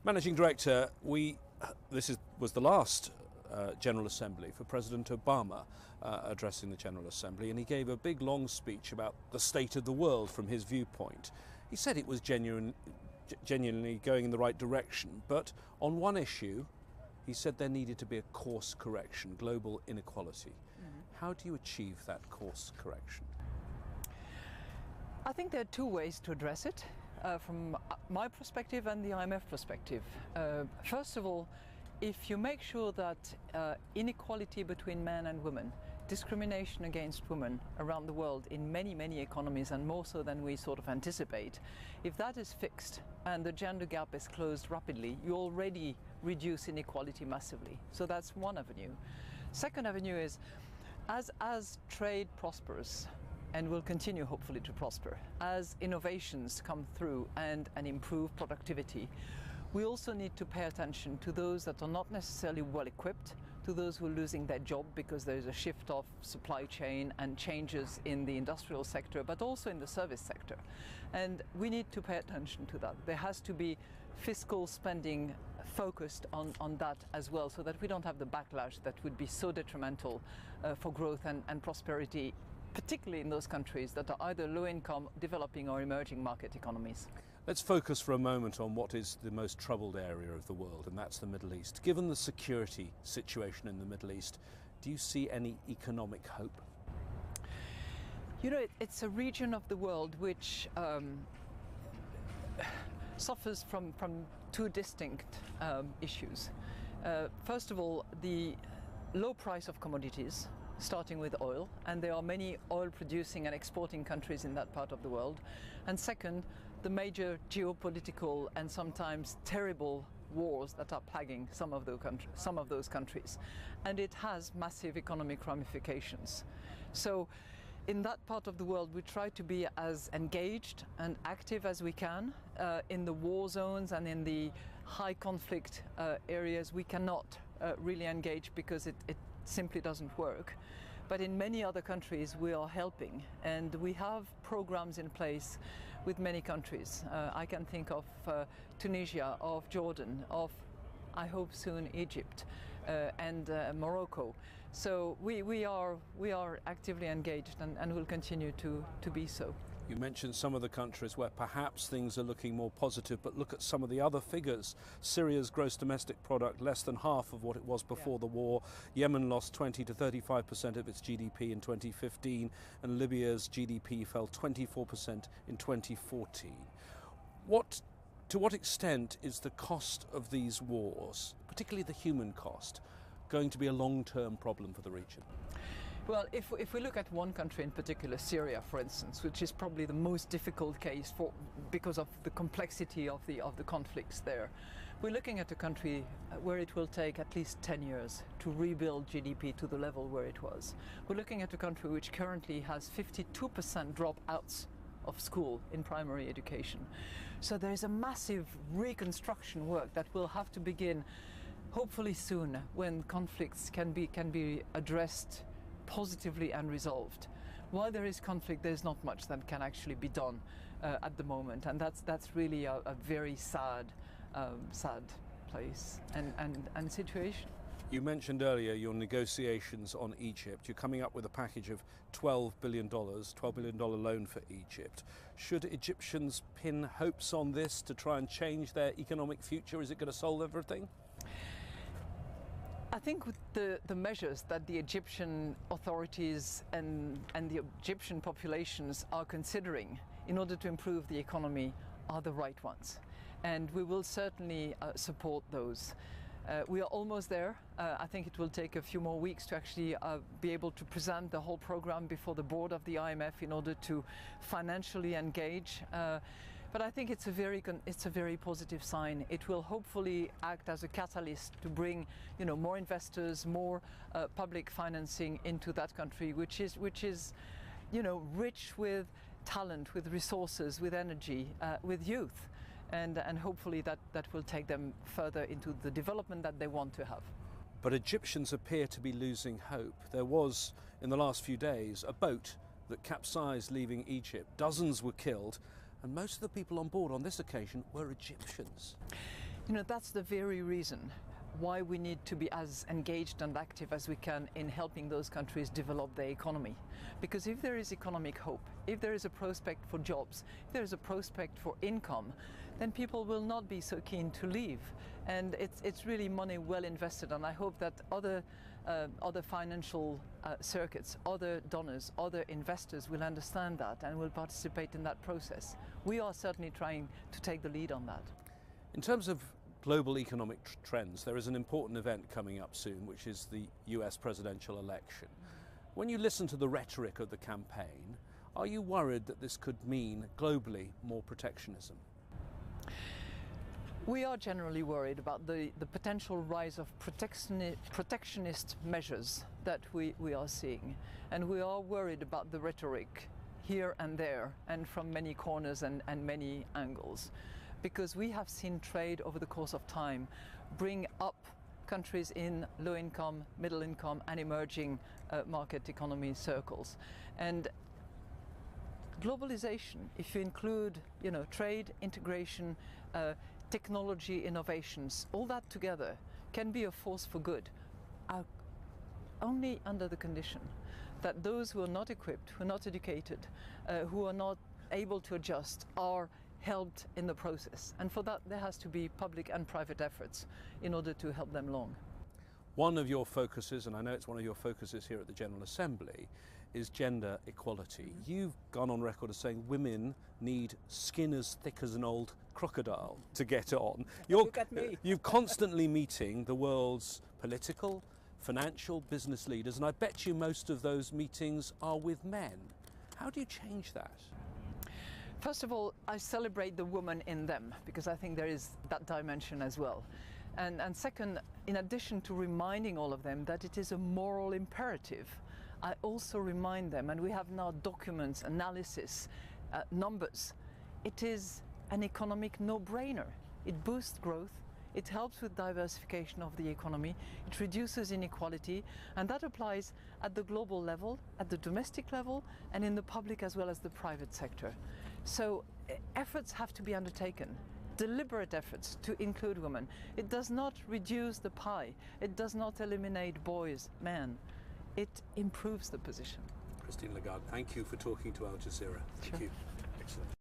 Managing Director, was the last General Assembly for President Obama addressing the General Assembly, and he gave a big long speech about the state of the world from his viewpoint. He said it was genuinely going in the right direction, but on one issue he said there needed to be a course correction, global inequality. How do you achieve that course correction? I think there are two ways to address it, from my perspective and the IMF perspective. First of all, if you make sure that inequality between men and women, discrimination against women around the world in many, many economies, and more so than we sort of anticipate, if that is fixed and the gender gap is closed rapidly, you already reduce inequality massively. So that's one avenue. Second avenue is, as trade prospers, and will continue hopefully to prosper, as innovations come through and improve productivity, we also need to pay attention to those that are not necessarily well equipped, to those who are losing their job because there is a shift of supply chain and changes in the industrial sector, but also in the service sector. And we need to pay attention to that. There has to be fiscal spending focused on that as well, so that we don't have the backlash that would be so detrimental for growth and prosperity, particularly in those countries that are either low-income, developing or emerging market economies. Let's focus for a moment on what is the most troubled area of the world, and that's the Middle East. Given the security situation in the Middle East, do you see any economic hope? You know, it's a region of the world which suffers from two distinct issues. First of all, the low price of commodities, starting with oil, and there are many oil producing and exporting countries in that part of the world. And second, the major geopolitical and sometimes terrible wars that are plaguing some of those countries. And it has massive economic ramifications. So in that part of the world, we try to be as engaged and active as we can. In the war zones and in the high conflict areas, we cannot really engage because it simply doesn't work. But in many other countries we are helping, and we have programs in place with many countries. I can think of Tunisia, of Jordan, of I hope soon Egypt and Morocco. So we are actively engaged and will continue to be so. You mentioned some of the countries where perhaps things are looking more positive, but look at some of the other figures. Syria's gross domestic product less than half of what it was before the war. Yemen lost 20 to 35% of its GDP in 2015, and Libya's GDP fell 24% in 2014. To what extent is the cost of these wars, particularly the human cost, going to be a long-term problem for the region? Well, if we look at one country in particular, Syria, for instance, which is probably the most difficult case because of the complexity of the conflicts there, we're looking at a country where it will take at least 10 years to rebuild GDP to the level where it was. We're looking at a country which currently has 52% dropouts of school in primary education. So there is a massive reconstruction work that will have to begin hopefully soon, when conflicts can be addressed positively and resolved. While there is conflict, there's not much that can actually be done at the moment, and that's really a very sad place and situation. You mentioned earlier your negotiations on Egypt. You're coming up with a package of $12 billion loan for Egypt. Should Egyptians pin hopes on this to try and change their economic future? Is it going to solve everything? I think with the measures that the Egyptian authorities and the Egyptian populations are considering in order to improve the economy are the right ones. And we will certainly support those. We are almost there. I think it will take a few more weeks to actually be able to present the whole program before the board of the IMF in order to financially engage. But I think it's a very positive sign. It will hopefully act as a catalyst to bring, more investors, more public financing into that country, which is rich with talent, with resources, with energy, with youth. And hopefully that will take them further into the development that they want to have. But Egyptians appear to be losing hope. There was, in the last few days, a boat that capsized leaving Egypt. Dozens were killed, and most of the people on board on this occasion were Egyptians. You know, that's the very reason why we need to be as engaged and active as we can in helping those countries develop their economy. Because if there is economic hope, if there is a prospect for jobs, if there is a prospect for income, then people will not be so keen to leave. And it's really money well invested, and I hope that other financial circuits, other donors, other investors will understand that and will participate in that process. We are certainly trying to take the lead on that. In terms of global economic trends, there is an important event coming up soon, which is the US presidential election. When you listen to the rhetoric of the campaign, are you worried that this could mean globally more protectionism? We are generally worried about the potential rise of protectionist measures that we are seeing. And we are worried about the rhetoric here and there and from many corners and many angles. Because we have seen trade over the course of time bring up countries in low income, middle income and emerging market economy circles. And globalization, if you include, trade, integration, technology innovations, all that together can be a force for good, only under the condition that those who are not equipped, who are not educated, who are not able to adjust are helped in the process. And for that there has to be public and private efforts in order to help them along. One of your focuses, and I know it's one of your focuses here at the General Assembly, is gender equality. You've gone on record as saying women need skin as thick as an old crocodile to get on. Look at me. You're constantly meeting the world's political, financial, business leaders, and I bet you most of those meetings are with men. How do you change that? First of all, I celebrate the woman in them, because I think there is that dimension as well. And second, in addition to reminding all of them that it is a moral imperative, I also remind them, and we have now documents, analysis, numbers, it is an economic no-brainer. It boosts growth, it helps with diversification of the economy, it reduces inequality, and that applies at the global level, at the domestic level, and in the public as well as the private sector. So efforts have to be undertaken, deliberate efforts to include women. It does not reduce the pie, it does not eliminate boys, men. It improves the position. Christine Lagarde, thank you for talking to Al Jazeera. Thank you. Excellent.